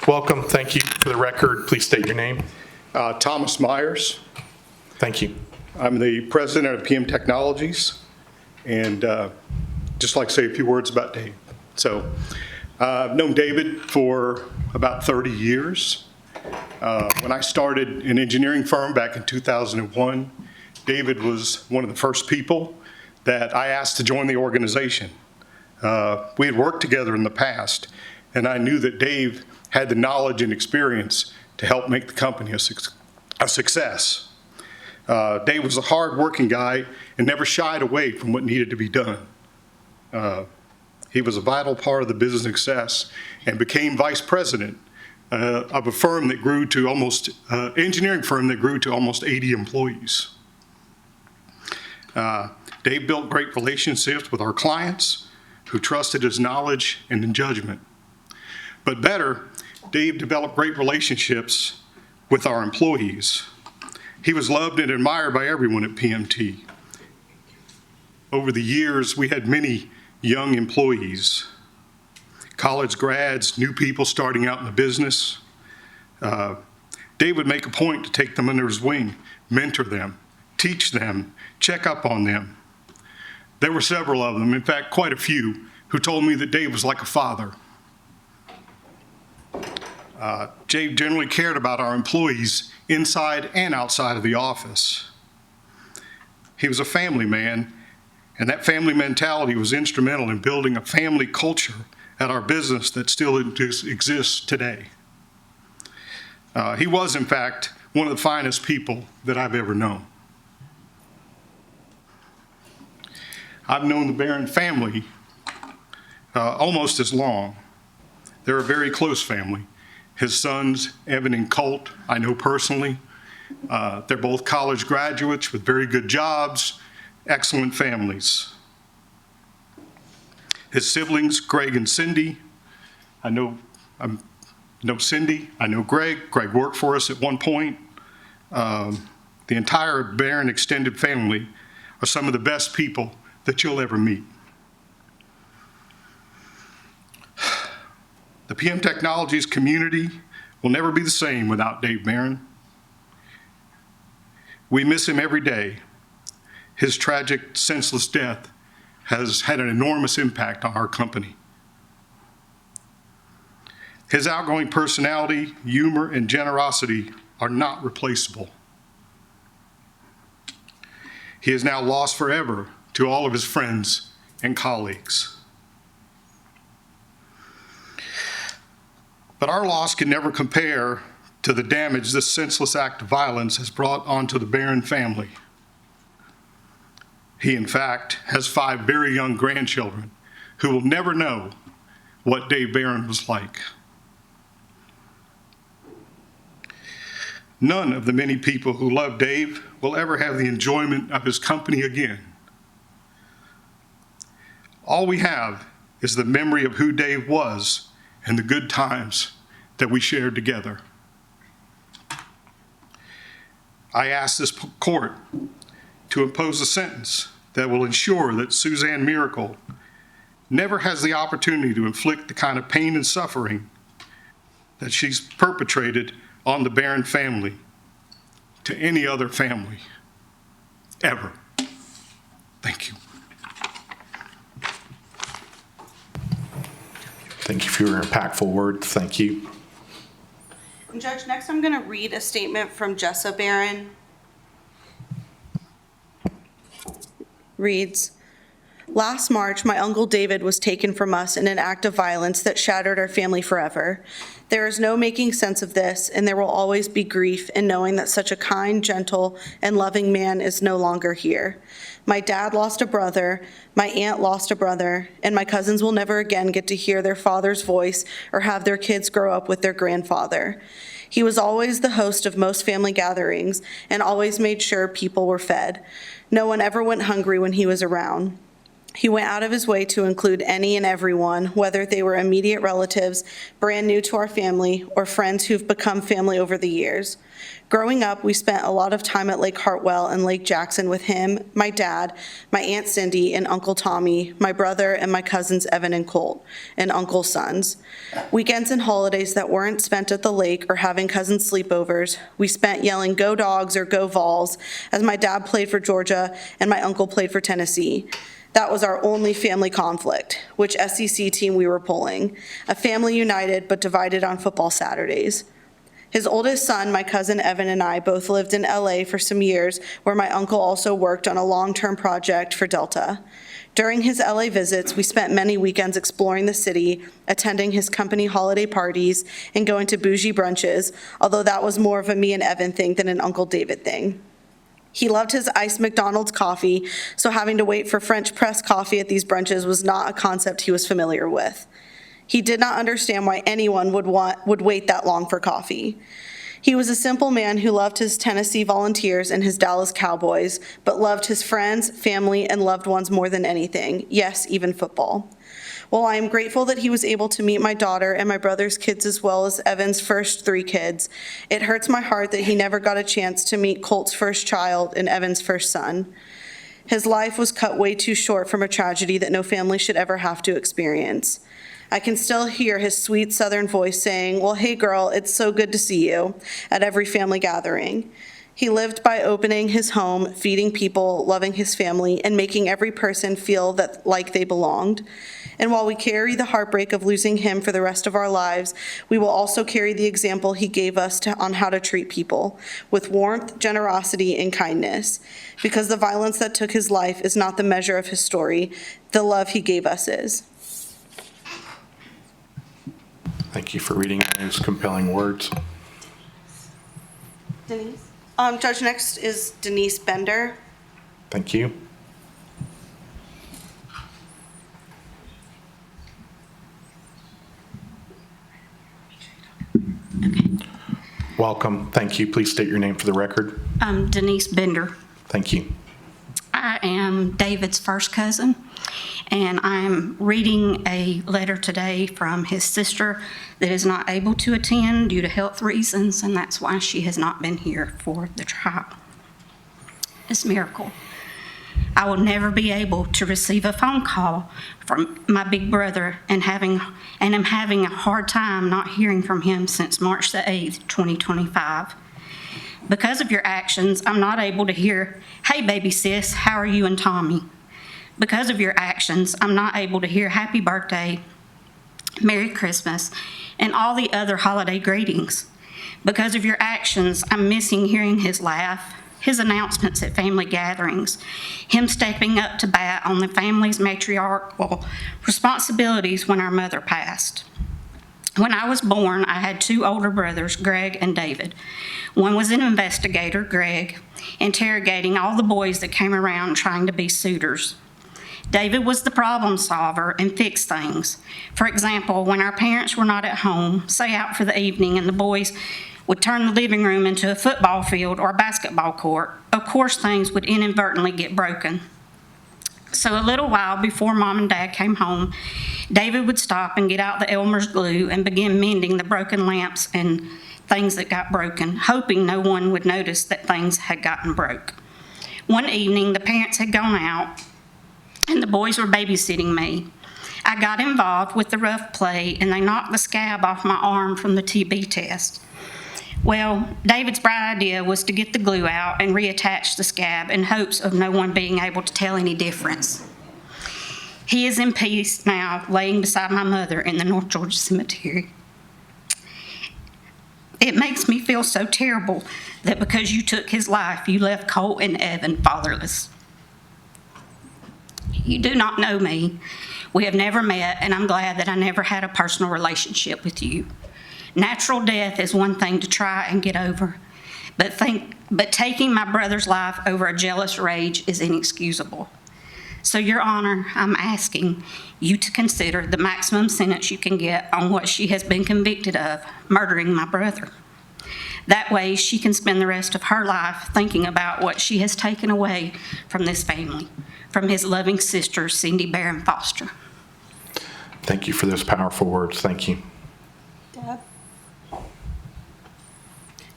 Welcome. Thank you. For the record, please state your name. Thomas Myers. Thank you. I'm the president of PM Technologies, and just like to say a few words about Dave. So I've known David for about 30 years. When I started an engineering firm back in 2001, David was one of the first people that I asked to join the organization. We had worked together in the past, and I knew that Dave had the knowledge and experience to help make the company a success. Dave was a hard-working guy and never shied away from what needed to be done. He was a vital part of the business success and became vice president of a firm that grew to engineering firm that grew to almost 80 employees. Dave built great relationships with our clients who trusted his knowledge and in judgment. But better, Dave developed great relationships with our employees. He was loved and admired by everyone at PMT. Over the years, we had many young employees, college grads, new people starting out in the business. Dave would make a point to take them under his wing, mentor them, teach them, check up on them. There were several of them, in fact, quite a few, who told me that Dave was like a father. Dave generally cared about our employees inside and outside of the office. He was a family man, and that family mentality was instrumental in building a family culture at our business that still exists today. He was, in fact, one of the finest people that I've ever known. I've known the Barron family almost as long. They're a very close family. His sons, Evan and Colt, I know personally. They're both college graduates with very good jobs, excellent families. His siblings, Greg and Cindy, I know Cindy, I know Greg. Greg worked for us at one point. The entire Barron extended family are some of the best people that you'll ever meet. The PM Technologies community will never be the same without Dave Barron. We miss him every day. His tragic, senseless death has had an enormous impact on our company. His outgoing personality, humor, and generosity are not replaceable. He is now lost forever to all of his friends and colleagues. But our loss can never compare to the damage this senseless act of violence has brought onto the Barron family. He, in fact, has 5 very young grandchildren who will never know what Dave Barron was like. None of the many people who love Dave will ever have the enjoyment of his company again. All we have is the memory of who Dave was and the good times that we shared together. I ask this court to impose a sentence that will ensure that Suzanne Mericle never has the opportunity to inflict the kind of pain and suffering that she's perpetrated on the Barron family to any other family, ever. Thank you. Thank you for your impactful words. Thank you. And Judge, next I'm going to read a statement from Jessa Barron. Reads, "Last March, my uncle David was taken from us in an act of violence that shattered our family forever. There is no making sense of this, and there will always be grief in knowing that such a kind, gentle, and loving man is no longer here. My dad lost a brother, my aunt lost a brother, and my cousins will never again get to hear their father's voice or have their kids grow up with their grandfather. He was always the host of most family gatherings and always made sure people were fed. No one ever went hungry when he was around. He went out of his way to include any and everyone, whether they were immediate relatives, brand new to our family, or friends who've become family over the years. Growing up, we spent a lot of time at Lake Hartwell and Lake Jackson with him, my dad, my Aunt Cindy, and Uncle Tommy, my brother, and my cousins Evan and Colt, and Uncle's sons. Weekends and holidays that weren't spent at the lake or having cousin sleepovers, we spent yelling "Go Dogs" or "Go Vols" as my dad played for Georgia and my uncle played for Tennessee. That was our only family conflict, which SEC team we were pulling. A family united but divided on football Saturdays. His oldest son, my cousin Evan, and I both lived in LA for some years, where my uncle also worked on a long-term project for Delta. During his LA visits, we spent many weekends exploring the city, attending his company holiday parties, and going to bougie brunches, although that was more of a me and Evan thing than an Uncle David thing. He loved his iced McDonald's coffee, so having to wait for French press coffee at these brunches was not a concept he was familiar with. He did not understand why anyone would wait that long for coffee. He was a simple man who loved his Tennessee Volunteers and his Dallas Cowboys, but loved his friends, family, and loved ones more than anything, yes, even football. While I am grateful that he was able to meet my daughter and my brother's kids as well as Evan's first 3 kids, it hurts my heart that he never got a chance to meet Colt's first child and Evan's first son. His life was cut way too short from a tragedy that no family should ever have to experience. I can still hear his sweet Southern voice saying, "Well, hey girl, it's so good to see you," at every family gathering. He lived by opening his home, feeding people, loving his family, and making every person feel that like they belonged. And while we carry the heartbreak of losing him for the rest of our lives, we will also carry the example he gave us on how to treat people, with warmth, generosity, and kindness. Because the violence that took his life is not the measure of his story, the love he gave us is. Thank you for reading those compelling words. Denise? Judge, next is Denise Bender. Thank you. Welcome. Thank you. Please state your name for the record. I'm Denise Bender. Thank you. I am David's first cousin, and I'm reading a letter today from his sister that is not able to attend due to health reasons, and that's why she has not been here for the trial. Ms. Mericle, I will never be able to receive a phone call from my big brother and am having a hard time not hearing from him since March the 8th, 2025. Because of your actions, I'm not able to hear, "Hey, baby sis, how are you and Tommy?" Because of your actions, I'm not able to hear happy birthday, Merry Christmas, and all the other holiday greetings. Because of your actions, I'm missing hearing his laugh, his announcements at family gatherings, him stepping up to bat on the family's matriarchal responsibilities when our mother passed. When I was born, I had 2 older brothers, Greg and David. One was an investigator, Greg, interrogating all the boys that came around trying to be suitors. David was the problem solver and fixed things. For example, when our parents were not at home, say out for the evening, and the boys would turn the living room into a football field or a basketball court, of course things would inadvertently get broken. So a little while before Mom and Dad came home, David would stop and get out the Elmer's glue and begin mending the broken lamps and things that got broken, hoping no one would notice that things had gotten broke. One evening, the parents had gone out, and the boys were babysitting me. I got involved with the rough play, and they knocked the scab off my arm from the TB test. Well, David's bright idea was to get the glue out and reattach the scab in hopes of no one being able to tell any difference. He is in peace now, laying beside my mother in the North Georgia Cemetery. It makes me feel so terrible that because you took his life, you left Colt and Evan fatherless. You do not know me. We have never met, and I'm glad that I never had a personal relationship with you. Natural death is one thing to try and get over, but taking my brother's life over a jealous rage is inexcusable. So, Your Honor, I'm asking you to consider the maximum sentence you can get on what she has been convicted of, murdering my brother. That way, she can spend the rest of her life thinking about what she has taken away from this family, from his loving sister, Cindy Barron Foster. Thank you for those powerful words. Thank you. Deb?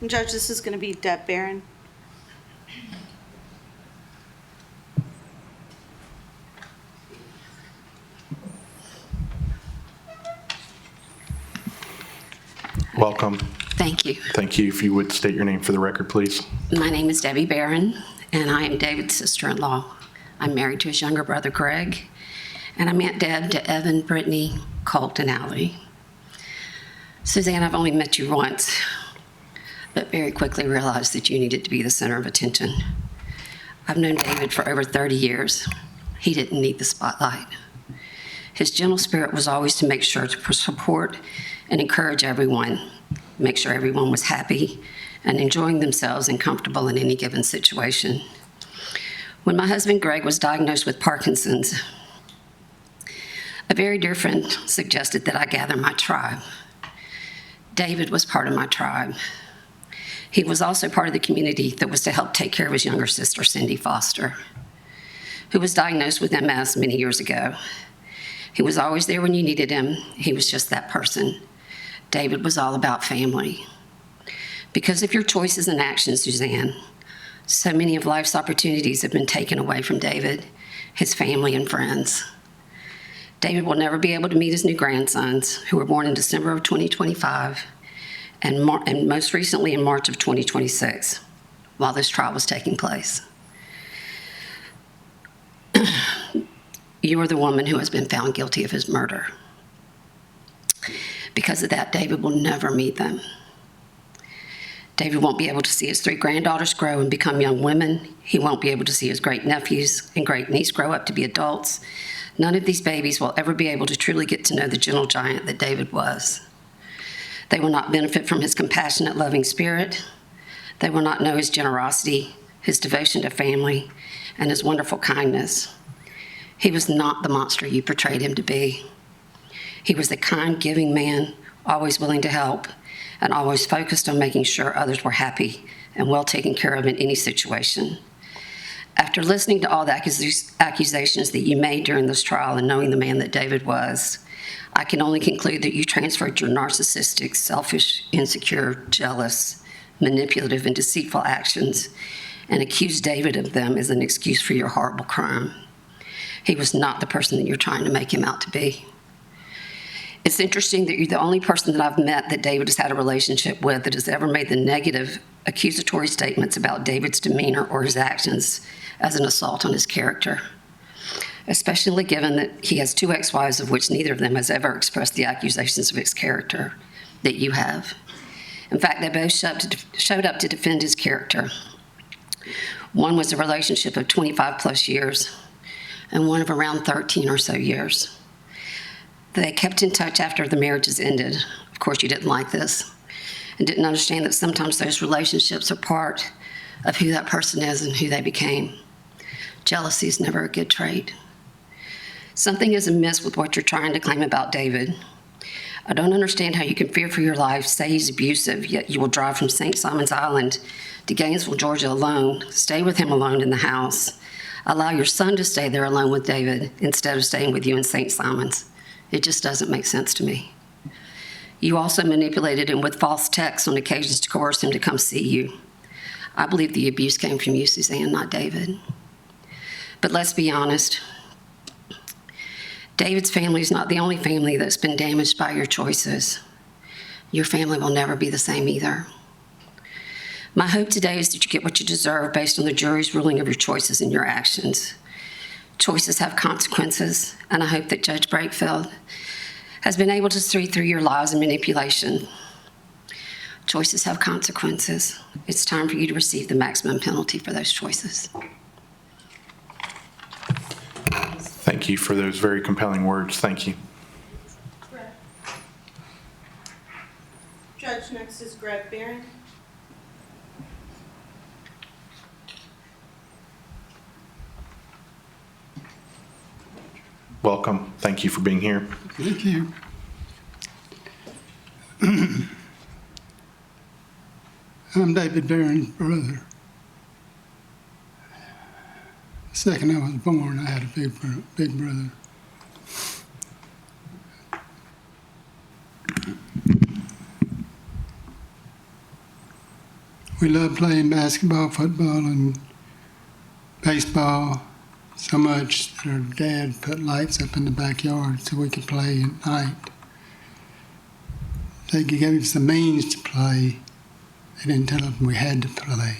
And Judge, this is going to be Deb Barron. Welcome. Thank you. Thank you. If you would state your name for the record, please. My name is Debbie Barron, and I am David's sister-in-law. I'm married to his younger brother, Greg, and I met Deb to Evan, Brittany, Colt, and Allie. Suzanne, I've only met you once, but very quickly realized that you needed to be the center of attention. I've known David for over 30 years. He didn't need the spotlight. His gentle spirit was always to make sure to support and encourage everyone, make sure everyone was happy and enjoying themselves and comfortable in any given situation. When my husband Greg was diagnosed with Parkinson's, a very dear friend suggested that I gather my tribe. David was part of my tribe. He was also part of the community that was to help take care of his younger sister, Cindy Foster, who was diagnosed with MS many years ago. He was always there when you needed him. He was just that person. David was all about family. Because of your choices and actions, Suzanne, so many of life's opportunities have been taken away from David, his family, and friends. David will never be able to meet his new grandsons, who were born in December of 2025, and most recently in March of 2026, while this trial was taking place. You are the woman who has been found guilty of his murder. Because of that, David will never meet them. David won't be able to see his 3 granddaughters grow and become young women. He won't be able to see his great-nephews and great-niece grow up to be adults. None of these babies will ever be able to truly get to know the gentle giant that David was. They will not benefit from his compassionate, loving spirit. They will not know his generosity, his devotion to family, and his wonderful kindness. He was not the monster you portrayed him to be. He was the kind, giving man, always willing to help, and always focused on making sure others were happy and well taken care of in any situation. After listening to all the accusations that you made during this trial and knowing the man that David was, I can only conclude that you transferred your narcissistic, selfish, insecure, jealous, manipulative, and deceitful actions and accused David of them as an excuse for your horrible crime. He was not the person that you're trying to make him out to be. It's interesting that you're the only person that I've met that David has had a relationship with that has ever made the negative accusatory statements about David's demeanor or his actions as an assault on his character, especially given that he has 2 ex-wives of which neither of them has ever expressed the accusations of his character that you have. In fact, they both showed up to defend his character. One was a relationship of 25 plus years and one of around 13 or so years. They kept in touch after the marriages ended. Of course, you didn't like this and didn't understand that sometimes those relationships are part of who that person is and who they became. Jealousy is never a good trait. Something is amiss with what you're trying to claim about David. I don't understand how you can fear for your life, say he's abusive, yet you will drive from St. Simon's Island to Gainesville, Georgia alone, stay with him alone in the house, allow your son to stay there alone with David instead of staying with you in St. Simon's. It just doesn't make sense to me. You also manipulated him with false texts on occasions to coerce him to come see you. I believe the abuse came from you, Suzanne, not David. But let's be honest. David's family is not the only family that's been damaged by your choices. Your family will never be the same either. My hope today is that you get what you deserve based on the jury's ruling of your choices and your actions. Choices have consequences, and I hope that Judge Breakfield has been able to see through your lies and manipulation. Choices have consequences. It's time for you to receive the maximum penalty for those choices. Thank you for those very compelling words. Thank you. Judge, next is Greg Barron. Welcome. Thank you for being here. Thank you. I'm David Barron's brother. The second I was born, I had a big brother. We loved playing basketball, football, and baseball so much that our dad put lights up in the backyard so we could play at night. They gave us the means to play. They didn't tell us we had to play.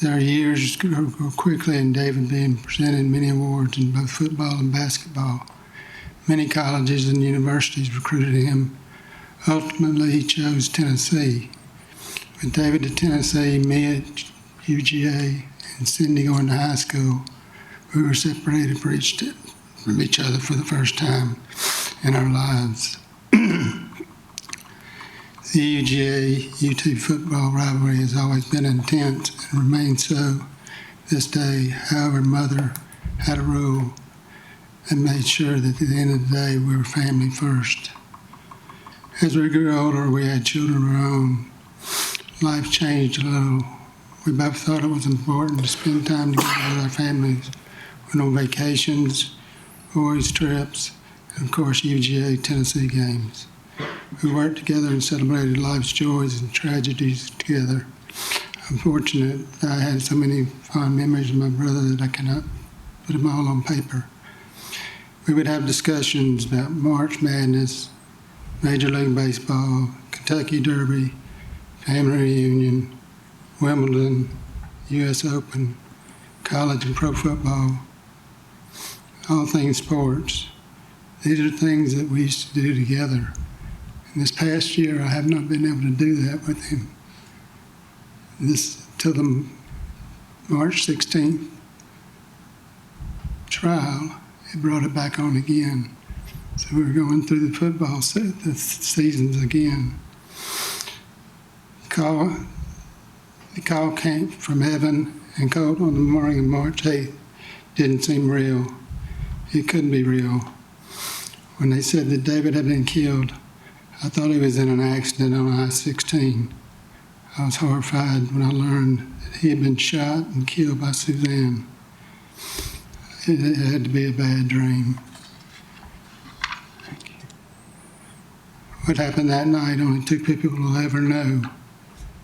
As our years go quickly and David being presented many awards in both football and basketball, many colleges and universities recruited him. Ultimately, he chose Tennessee. With David at Tennessee, me at UGA, and Cindy going to high school, we were separated from each other for the first time in our lives. The UGA-UT football rivalry has always been intense and remains so this day. However, Mother had a rule and made sure that at the end of the day we were family first. As we grew older, we had children of our own. Life changed a little. We both thought it was important to spend time together with our families. Went on vacations, boys' trips, and of course UGA Tennessee games. We worked together and celebrated life's joys and tragedies together. I'm fortunate that I had so many fond memories of my brother that I cannot put them all on paper. We would have discussions about March Madness, Major League Baseball, Kentucky Derby, family reunion, Wimbledon, U.S. Open, college and pro football, all things sports. These are things that we used to do together. And this past year, I have not been able to do that with him. Till the March 16th trial, it brought it back on again. So we were going through the football the seasons again. The call came from heaven and called on the morning of March 8th. Didn't seem real. It couldn't be real. When they said that David had been killed, I thought he was in an accident on I-16. I was horrified when I learned that he had been shot and killed by Suzanne. It had to be a bad dream. What happened that night only two people will ever know.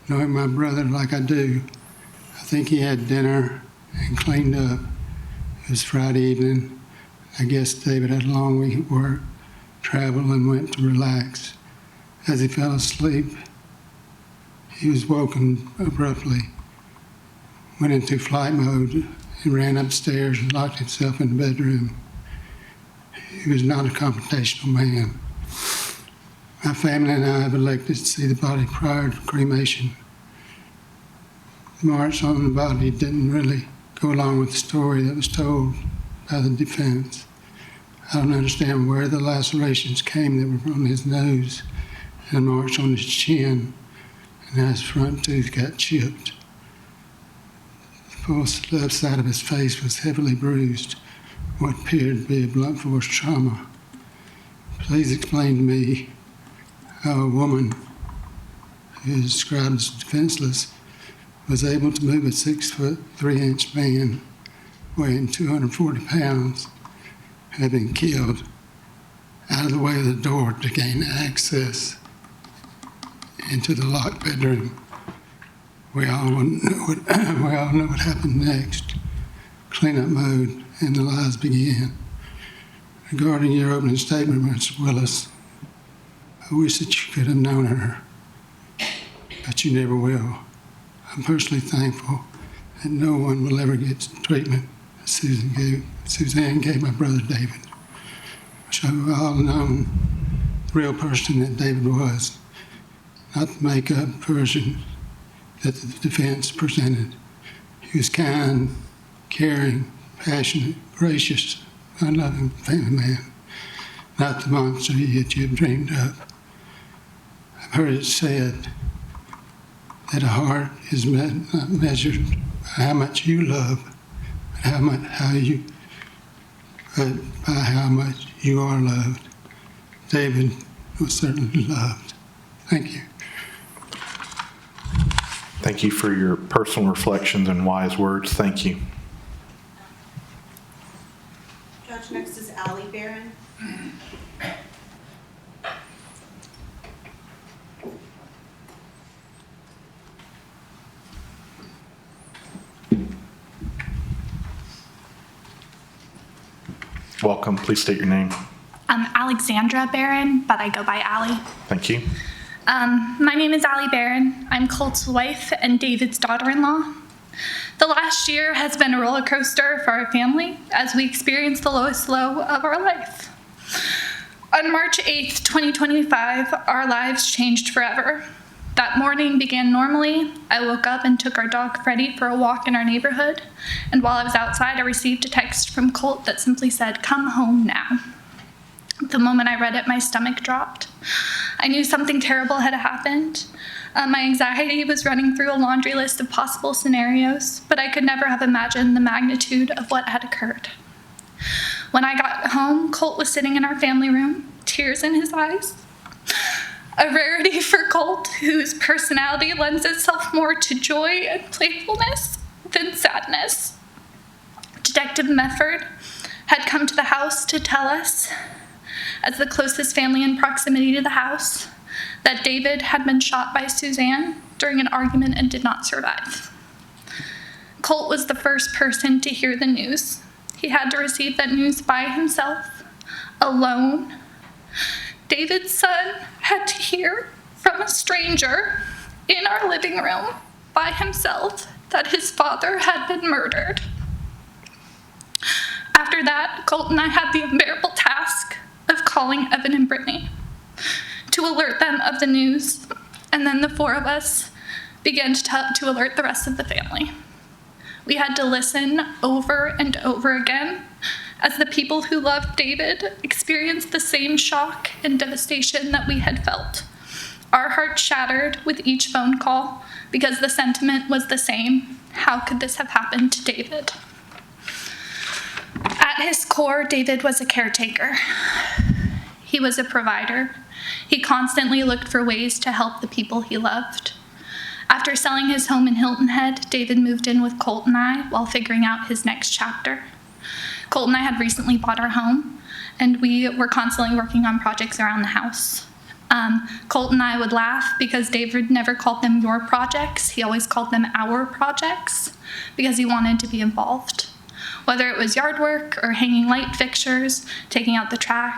Knowing my brother like I do, I think he had dinner and cleaned up. It was Friday evening. I guess David had a long week at work, traveled, and went to relax. As he fell asleep, he was woken abruptly, went into flight mode, and ran upstairs and locked himself in the bedroom. He was not a confrontational man. My family and I have elected to see the body prior to cremation. The marks on the body didn't really go along with the story that was told by the defense. I don't understand where the lacerations came that were on his nose and marks on his chin, and how his front tooth got chipped. The full left side of his face was heavily bruised, what appeared to be a blunt force trauma. Please explain to me how a woman who is described as defenseless was able to move a 6'3" man weighing 240 pounds, having killed, out of the way of the door to gain access into the locked bedroom. We all know what happened next. Cleanup mode, and the lies began. Regarding your opening statement, Mr. Willis, I wish that you could have known her, but you never will. I'm personally thankful that no one will ever get the treatment that Suzanne gave my brother David. So we've all known the real person that David was, not the make-up version that the defense presented. He was kind, caring, passionate, gracious, fun-loving family man, not the monster that you have dreamed of. I've heard it said that a heart is not measured by how much you love, but by how much you are loved. David was certainly loved. Thank you. Thank you for your personal reflections and wise words. Thank you. Judge, next is Allie Barron. Welcome. Please state your name. I'm Alexandra Barron, but I go by Allie. Thank you. My name is Allie Barron. I'm Colt's wife and David's daughter-in-law. The last year has been a roller coaster for our family as we experience the lowest low of our life. On March 8th, 2025, our lives changed forever. That morning began normally. I woke up and took our dog Freddie for a walk in our neighborhood. And while I was outside, I received a text from Colt that simply said, "Come home now." The moment I read it, my stomach dropped. I knew something terrible had happened. My anxiety was running through a laundry list of possible scenarios, but I could never have imagined the magnitude of what had occurred. When I got home, Colt was sitting in our family room, tears in his eyes. A rarity for Colt, whose personality lends itself more to joy and playfulness than sadness. Detective Mefford had come to the house to tell us, as the closest family in proximity to the house, that David had been shot by Suzanne during an argument and did not survive. Colt was the first person to hear the news. He had to receive that news by himself, alone. David's son had to hear from a stranger in our living room by himself that his father had been murdered. After that, Colt and I had the unbearable task of calling Evan and Britney to alert them of the news, and then the four of us began to alert the rest of the family. We had to listen over and over again as the people who loved David experienced the same shock and devastation that we had felt. Our hearts shattered with each phone call because the sentiment was the same. How could this have happened to David? At his core, David was a caretaker. He was a provider. He constantly looked for ways to help the people he loved. After selling his home in Hilton Head, David moved in with Colt and I while figuring out his next chapter. Colt and I had recently bought our home, and we were constantly working on projects around the house. Colt and I would laugh because David never called them your projects. He always called them our projects because he wanted to be involved. Whether it was yard work or hanging light fixtures, taking out the trash,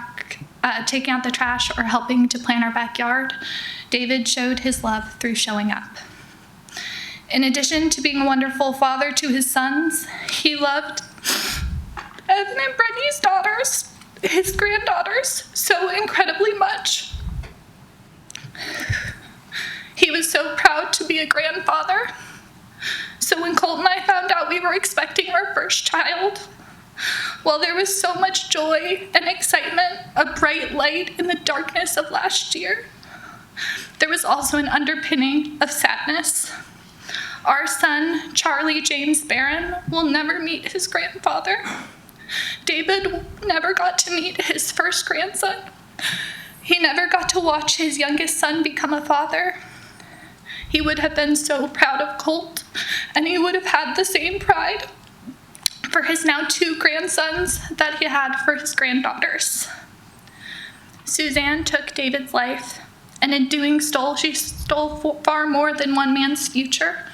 or helping to plan our backyard, David showed his love through showing up. In addition to being a wonderful father to his sons, he loved Evan and Brittany's daughters, his granddaughters, so incredibly much. He was so proud to be a grandfather. So when Colt and I found out we were expecting our first child, while there was so much joy and excitement, a bright light in the darkness of last year, there was also an underpinning of sadness. Our son, Charlie James Barron, will never meet his grandfather. David never got to meet his first grandson. He never got to watch his youngest son become a father. He would have been so proud of Colt, and he would have had the same pride for his now 2 grandsons that he had for his granddaughters. Suzanne took David's life, and in doing she stole far more than one man's future.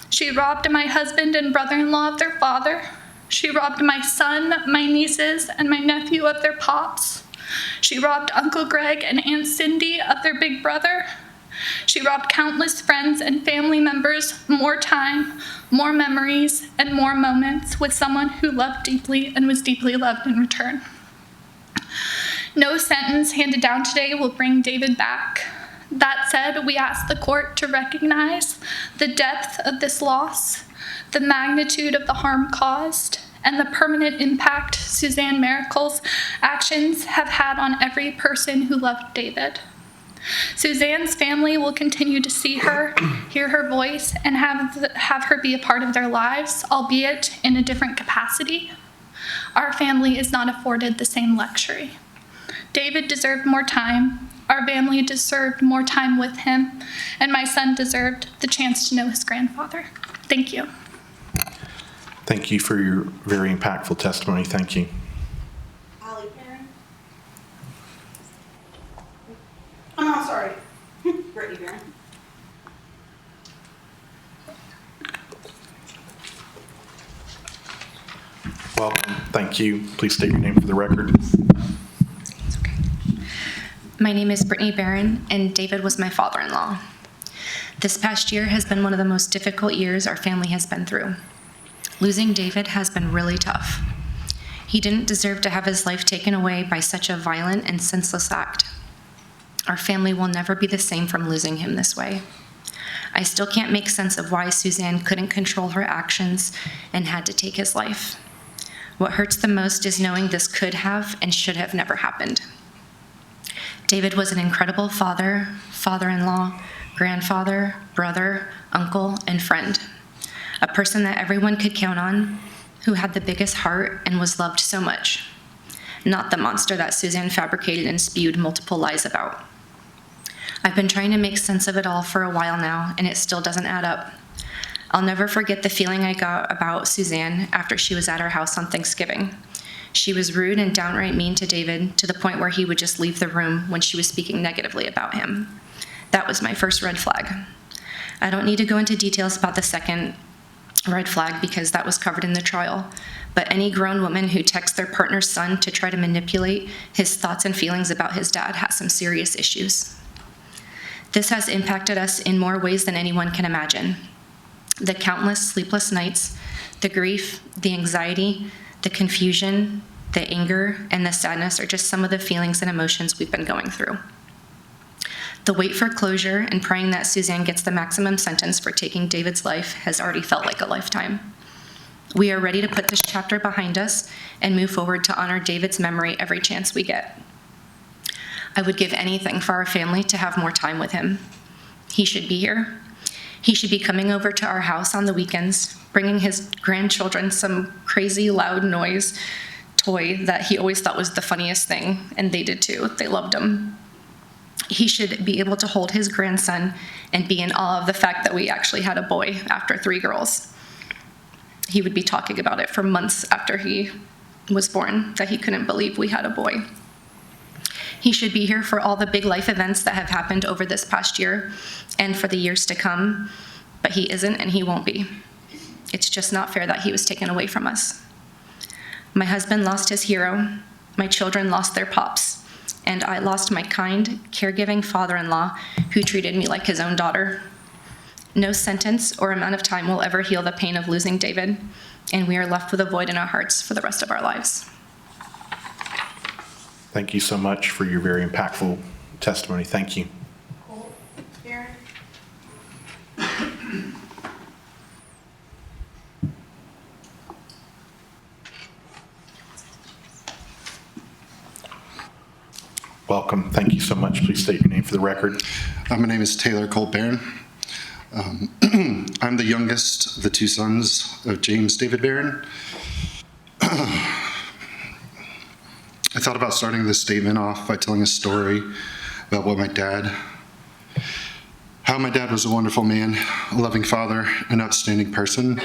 She robbed my husband and brother-in-law of their father. She robbed my son, my nieces, and my nephew of their pops. She robbed Uncle Greg and Aunt Cindy of their big brother. She robbed countless friends and family members more time, more memories, and more moments with someone who loved deeply and was deeply loved in return. No sentence handed down today will bring David back. That said, we ask the court to recognize the depth of this loss, the magnitude of the harm caused, and the permanent impact Suzanne Mericle's actions have had on every person who loved David. Suzanne's family will continue to see her, hear her voice, and have her be a part of their lives, albeit in a different capacity. Our family is not afforded the same luxury. David deserved more time. Our family deserved more time with him, and my son deserved the chance to know his grandfather. Thank you. Thank you for your very impactful testimony. Thank you. Allie Perrin. Oh, no, sorry. Britney Baron. Welcome. Thank you. Please state your name for the record. My name is Britney Baron, and David was my father-in-law. This past year has been one of the most difficult years our family has been through. Losing David has been really tough. He didn't deserve to have his life taken away by such a violent and senseless act. Our family will never be the same from losing him this way. I still can't make sense of why Suzanne couldn't control her actions and had to take his life. What hurts the most is knowing this could have and should have never happened. David was an incredible father, father-in-law, grandfather, brother, uncle, and friend. A person that everyone could count on, who had the biggest heart and was loved so much. Not the monster that Suzanne fabricated and spewed multiple lies about. I've been trying to make sense of it all for a while now, and it still doesn't add up. I'll never forget the feeling I got about Suzanne after she was at our house on Thanksgiving. She was rude and downright mean to David, to the point where he would just leave the room when she was speaking negatively about him. That was my first red flag. I don't need to go into details about the second red flag because that was covered in the trial, but any grown woman who texts their partner's son to try to manipulate his thoughts and feelings about his dad has some serious issues. This has impacted us in more ways than anyone can imagine. The countless sleepless nights, the grief, the anxiety, the confusion, the anger, and the sadness are just some of the feelings and emotions we've been going through. The wait for closure and praying that Suzanne gets the maximum sentence for taking David's life has already felt like a lifetime. We are ready to put this chapter behind us and move forward to honor David's memory every chance we get. I would give anything for our family to have more time with him. He should be here. He should be coming over to our house on the weekends, bringing his grandchildren some crazy loud noise toy that he always thought was the funniest thing, and they did too. They loved him. He should be able to hold his grandson and be in awe of the fact that we actually had a boy after 3 girls. He would be talking about it for months after he was born, that he couldn't believe we had a boy. He should be here for all the big life events that have happened over this past year and for the years to come, but he isn't and he won't be. It's just not fair that he was taken away from us. My husband lost his hero, my children lost their pops, and I lost my kind, caregiving father-in-law who treated me like his own daughter. No sentence or amount of time will ever heal the pain of losing David, and we are left with a void in our hearts for the rest of our lives. Thank you so much for your very impactful testimony. Thank you. Baron. Welcome. Thank you so much. Please state your name for the record. My name is Taylor Cole Barron. I'm the youngest of the 2 sons of James David Barron. I thought about starting this statement off by telling a story about how my dad was a wonderful man, a loving father, an outstanding person,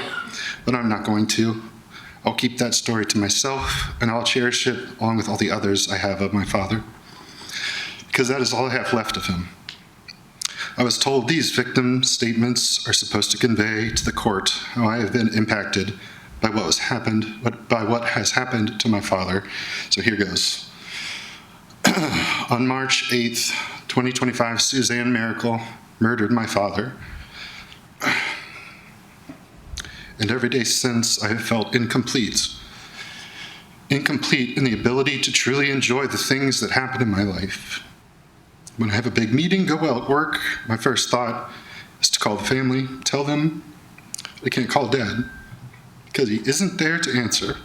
but I'm not going to. I'll keep that story to myself, and I'll cherish it along with all the others I have of my father, because that is all I have left of him. I was told these victim statements are supposed to convey to the court how I have been impacted by what has happened to my father. So here goes. On March 8th, 2025, Suzanne Mericle murdered my father. And every day since, I have felt incomplete. Incomplete in the ability to truly enjoy the things that happen in my life. When I have a big meeting, go well at work, my first thought is to call the family, tell them I can't call Dad because he isn't there to answer.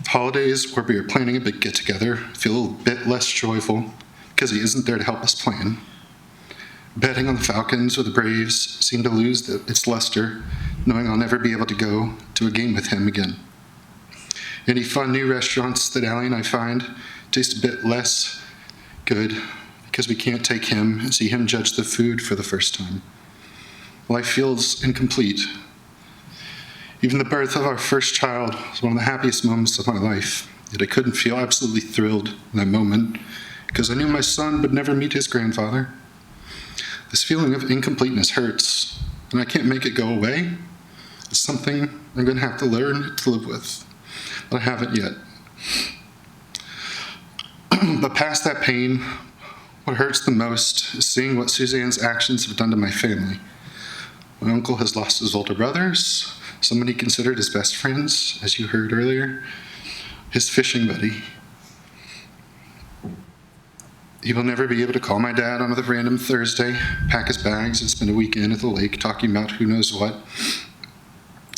Holidays where we are planning a big get-together feel a little bit less joyful because he isn't there to help us plan. Betting on the Falcons or the Braves seem to lose its luster, knowing I'll never be able to go to a game with him again. Any fun new restaurants that Allie and I find taste a bit less good because we can't take him and see him judge the food for the first time. Life feels incomplete. Even the birth of our first child was one of the happiest moments of my life, yet I couldn't feel absolutely thrilled in that moment because I knew my son would never meet his grandfather. This feeling of incompleteness hurts, and I can't make it go away. It's something I'm going to have to learn to live with, but I haven't yet. But past that pain, what hurts the most is seeing what Suzanne's actions have done to my family. My uncle has lost his older brothers, someone he considered his best friends, as you heard earlier, his fishing buddy. He will never be able to call my dad on a random Thursday, pack his bags, and spend a weekend at the lake talking about who knows what.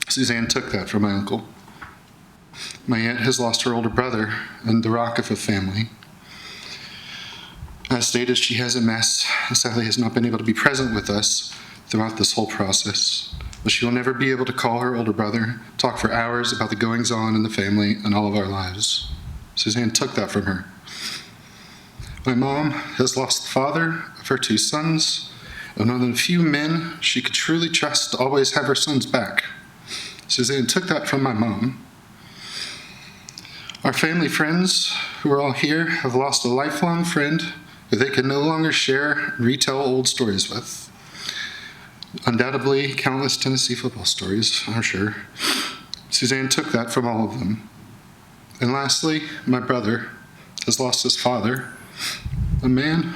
Suzanne took that from my uncle. My aunt has lost her older brother and the rock of a family. As stated, she has MS and sadly has not been able to be present with us throughout this whole process. But she will never be able to call her older brother, talk for hours about the goings-on in the family and all of our lives. Suzanne took that from her. My mom has lost the father of her 2 sons, and one of the few men she could truly trust to always have her sons back. Suzanne took that from my mom. Our family friends, who are all here, have lost a lifelong friend who they can no longer share and retell old stories with. Undoubtedly, countless Tennessee football stories, I'm sure. Suzanne took that from all of them. And lastly, my brother has lost his father, a man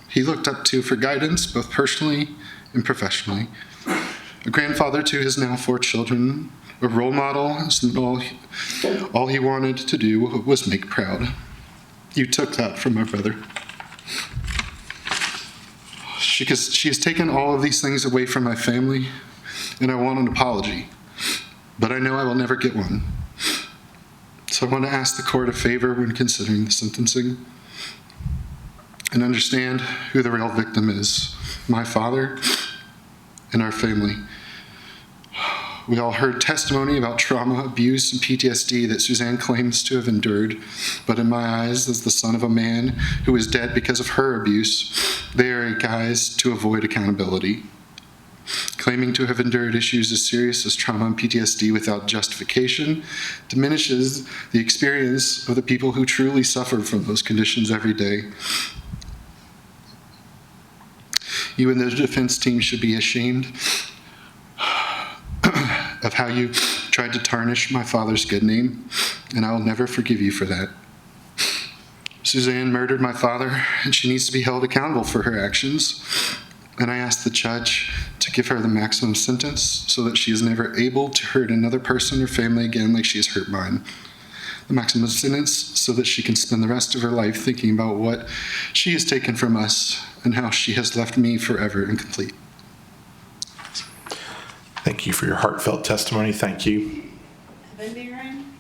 he looked up to for guidance, both personally and professionally. A grandfather to his now 4 children, a role model, and all he wanted to do was make proud. You took that from my brother. She has taken all of these things away from my family, and I want an apology, but I know I will never get one. So I want to ask the court a favor when considering the sentencing, and understand who the real victim is, my father and our family. We all heard testimony about trauma, abuse, and PTSD that Suzanne claims to have endured, but in my eyes, as the son of a man who is dead because of her abuse, they are a guise to avoid accountability. Claiming to have endured issues as serious as trauma and PTSD without justification diminishes the experience of the people who truly suffer from those conditions every day. You and the defense team should be ashamed of how you tried to tarnish my father's good name, and I will never forgive you for that. Suzanne murdered my father, and she needs to be held accountable for her actions, and I ask the judge to give her the maximum sentence so that she is never able to hurt another person or family again like she has hurt mine. The maximum sentence so that she can spend the rest of her life thinking about what she has taken from us and how she has left me forever incomplete. Thank you for your heartfelt testimony. Thank you. David Barron.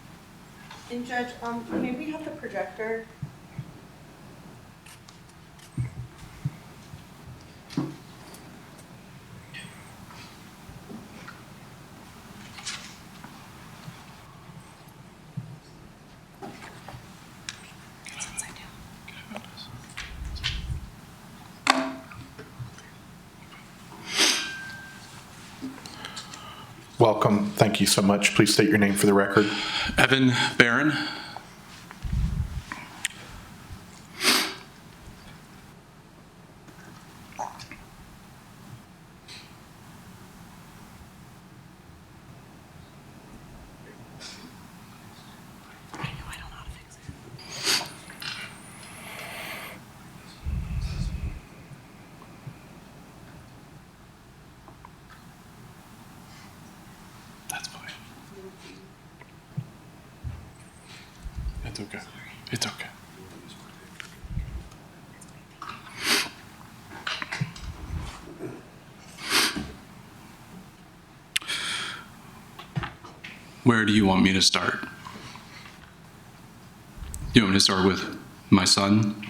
And Judge, may we have the projector? Welcome. Thank you so much. Please state your name for the record. Evan Barron. That's fine. It's okay. It's okay. Where do you want me to start? You want me to start with my son?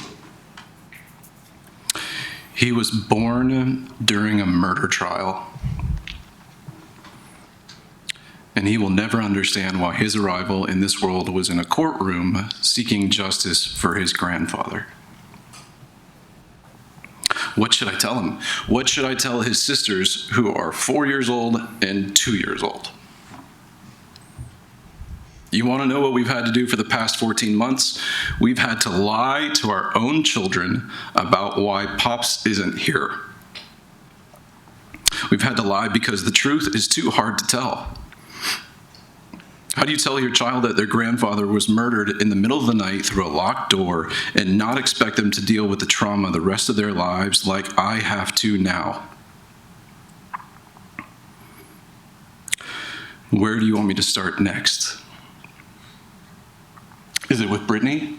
He was born during a murder trial. and he will never understand why his arrival in this world was in a courtroom seeking justice for his grandfather. What should I tell him? What should I tell his sisters who are 4 years old and 2 years old? You want to know what we've had to do for the past 14 months? We've had to lie to our own children about why Pops isn't here. We've had to lie because the truth is too hard to tell. How do you tell your child that their grandfather was murdered in the middle of the night through a locked door and not expect them to deal with the trauma the rest of their lives like I have to now? Where do you want me to start next? Is it with Britney,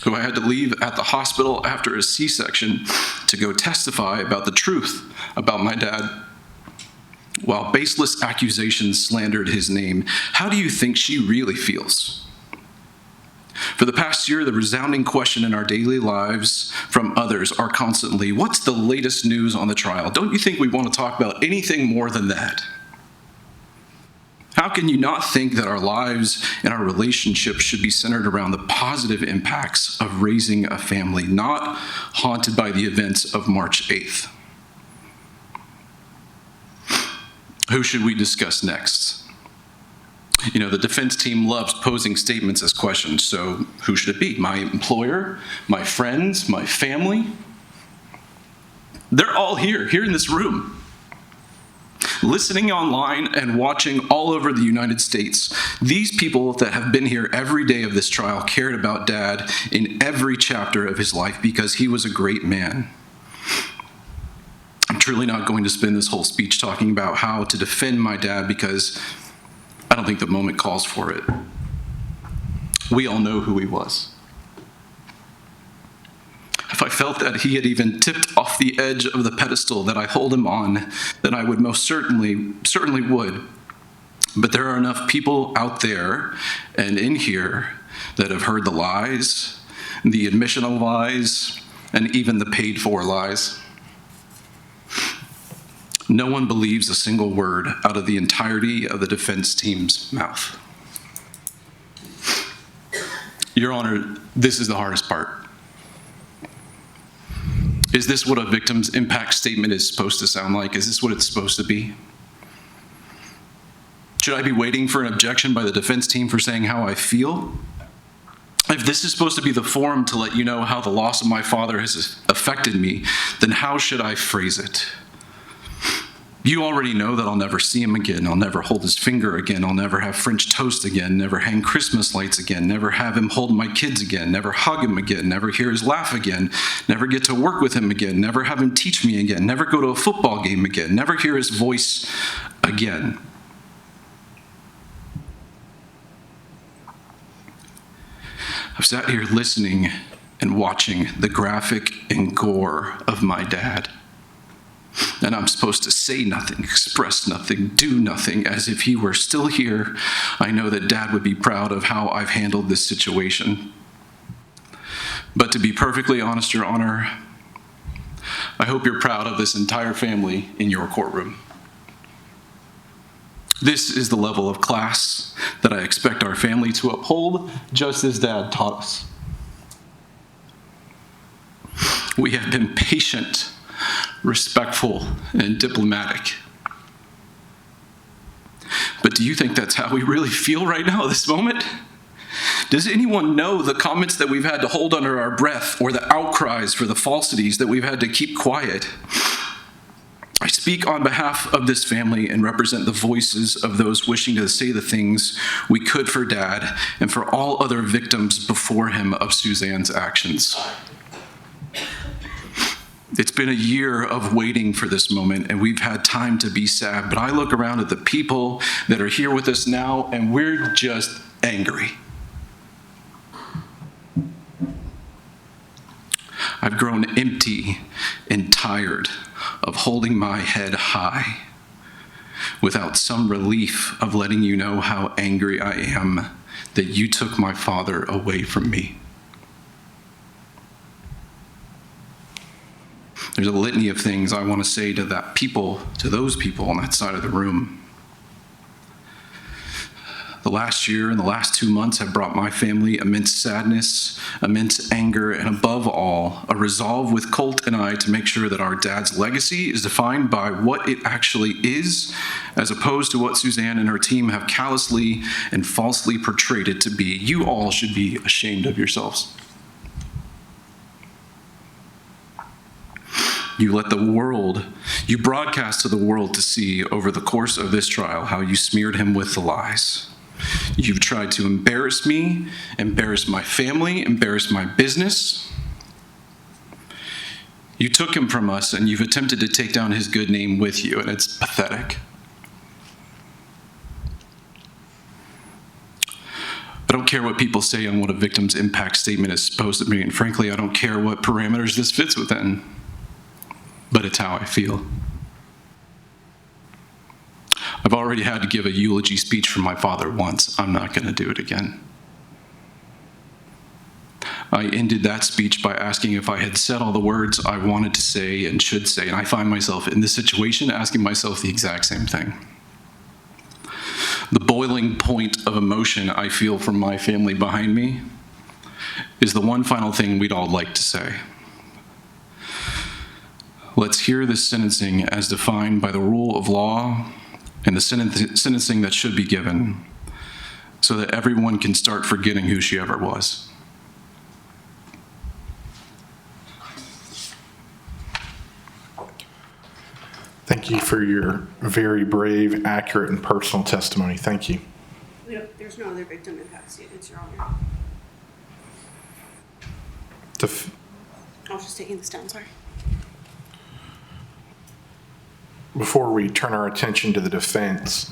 who I had to leave at the hospital after a C-section to go testify about the truth about my dad? While baseless accusations slandered his name, how do you think she really feels? For the past year, the resounding question in our daily lives from others are constantly, what's the latest news on the trial? Don't you think we want to talk about anything more than that? How can you not think that our lives and our relationships should be centered around the positive impacts of raising a family, not haunted by the events of March 8th? Who should we discuss next? You know, the defense team loves posing statements as questions, so who should it be? My employer, my friends, my family? They're all here in this room. Listening online and watching all over the United States, these people that have been here every day of this trial cared about Dad in every chapter of his life because he was a great man. I'm truly not going to spend this whole speech talking about how to defend my dad because I don't think the moment calls for it. We all know who he was. If I felt that he had even tipped off the edge of the pedestal that I hold him on, then I would most certainly would. But there are enough people out there and in here that have heard the lies, the admission of lies, and even the paid for lies. No one believes a single word out of the entirety of the defense team's mouth. Your Honor, this is the hardest part. Is this what a victim's impact statement is supposed to sound like? Is this what it's supposed to be? Should I be waiting for an objection by the defense team for saying how I feel? If this is supposed to be the forum to let you know how the loss of my father has affected me, then how should I phrase it? You already know that I'll never see him again. I'll never hold his finger again. I'll never have French toast again, never hang Christmas lights again, never have him hold my kids again, never hug him again, never hear his laugh again, never get to work with him again, never have him teach me again, never go to a football game again, never hear his voice again. I've sat here listening and watching the graphic and gore of my dad. And I'm supposed to say nothing, express nothing, do nothing, as if he were still here. I know that Dad would be proud of how I've handled this situation. But to be perfectly honest, Your Honor, I hope you're proud of this entire family in your courtroom. This is the level of class that I expect our family to uphold, just as Dad taught us. We have been patient, respectful, and diplomatic. But do you think that's how we really feel right now at this moment? Does anyone know the comments that we've had to hold under our breath or the outcries for the falsities that we've had to keep quiet? I speak on behalf of this family and represent the voices of those wishing to say the things we could for Dad and for all other victims before him of Suzanne's actions. It's been a year of waiting for this moment, and we've had time to be sad, but I look around at the people that are here with us now, and we're just angry. I've grown empty and tired of holding my head high without some relief of letting you know how angry I am that you took my father away from me. There's a litany of things I want to say to those people on that side of the room. The last year and the last 2 months have brought my family immense sadness, immense anger, and above all, a resolve with Colt and I to make sure that our dad's legacy is defined by what it actually is, as opposed to what Suzanne and her team have callously and falsely portrayed it to be. You all should be ashamed of yourselves. You let the world, you broadcast to the world to see over the course of this trial how you smeared him with the lies. You've tried to embarrass me, embarrass my family, embarrass my business. You took him from us and you've attempted to take down his good name with you, and it's pathetic. I don't care what people say on what a victim's impact statement is supposed to be, and frankly, I don't care what parameters this fits within. But it's how I feel. I've already had to give a eulogy speech for my father once. I'm not going to do it again. I ended that speech by asking if I had said all the words I wanted to say and should say, and I find myself in this situation asking myself the exact same thing. The boiling point of emotion I feel from my family behind me is the one final thing we'd all like to say. Let's hear this sentencing as defined by the rule of law and the sentencing that should be given, so that everyone can start forgetting who she ever was. Thank you for your very brave, accurate, and personal testimony. Thank you. There's no other victim impact statements, Your Honor. I was just taking this down, sorry. Before we turn our attention to the defense,